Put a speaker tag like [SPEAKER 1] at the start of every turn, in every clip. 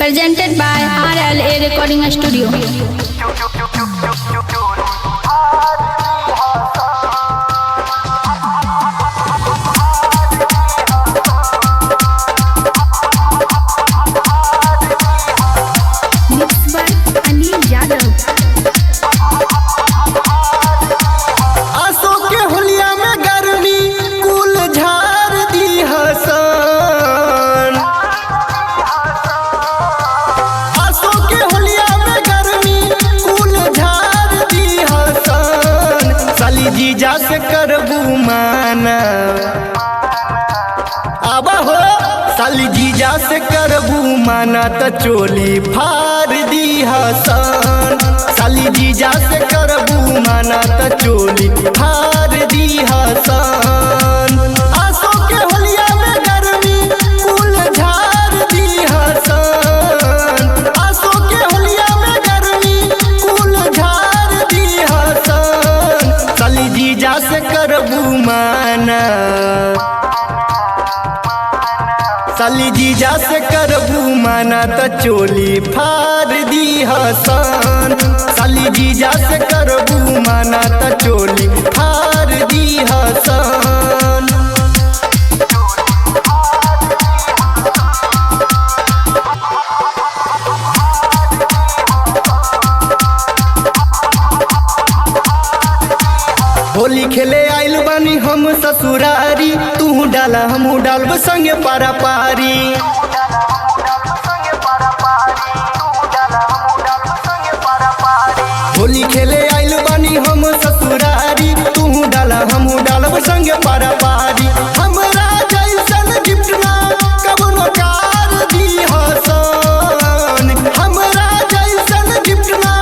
[SPEAKER 1] Presented by RLA Recording Studio. Mixed by Anil Yadav.
[SPEAKER 2] आसो के होलिया में गर्मी कुल झार दी हसन। आसो के होलिया में गर्मी कुल झार दी हसन। साली जीजा से करबू माना आबा हो, साली जीजा से करबू माना त चोली फार दी हसन। साली जीजा से करबू माना त चोली फार दी हसन। आसो के होलिया में गर्मी कुल झार दी हसन। आसो के होलिया में गर्मी कुल झार दी हसन। साली जीजा से करबू माना, साली जीजा से करबू माना त चोली फार दी हसन। साली जीजा से करबू माना त चोली फार दी हसन। होली खेले आइल बानी हम ससुरारी, तू डाला हमू डालब संगे पारा पारी। होली खेले आइल बानी हम ससुरारी, तू डाला हमू डालब संगे पारा पारी। हमरा जैसन गिफ्ट ना कबनो कार दी हसन। हमरा जैसन गिफ्ट ना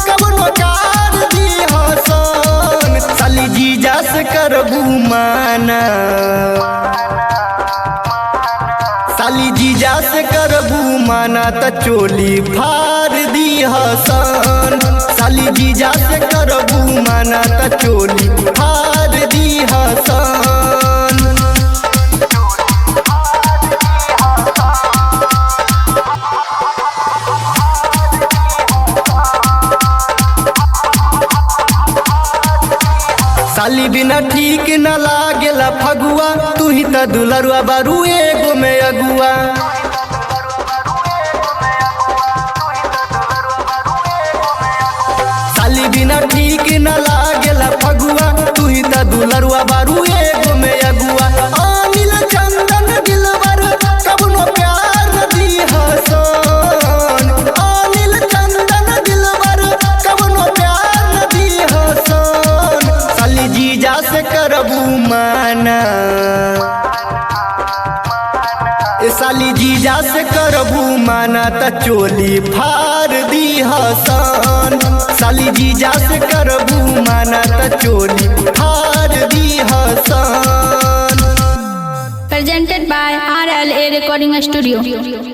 [SPEAKER 2] कबनो कार दी हसन। साली जीजा से करबू माना, साली जीजा से करबू माना त चोली फार दी हसन। साली जीजा से करबू माना त चोली फार दी हसन। साली बिना ठीक न लागेला फगुआ, तू ही त दुलरुआ बारू एगो में अगुआ। साली बिना ठीक न लागेला फगुआ, तू ही त दुलरुआ बारू एगो में अगुआ। अनिल चंदन दिलबर कबनो प्यार दी हसन। अनिल चंदन दिलबर कबनो प्यार दी हसन। साली जीजा से करबू माना, साली जीजा से करबू माना त चोली फार दी हसन। साली जीजा से करबू माना त चोली फार दी हसन।
[SPEAKER 1] Presented by RLA Recording Studio.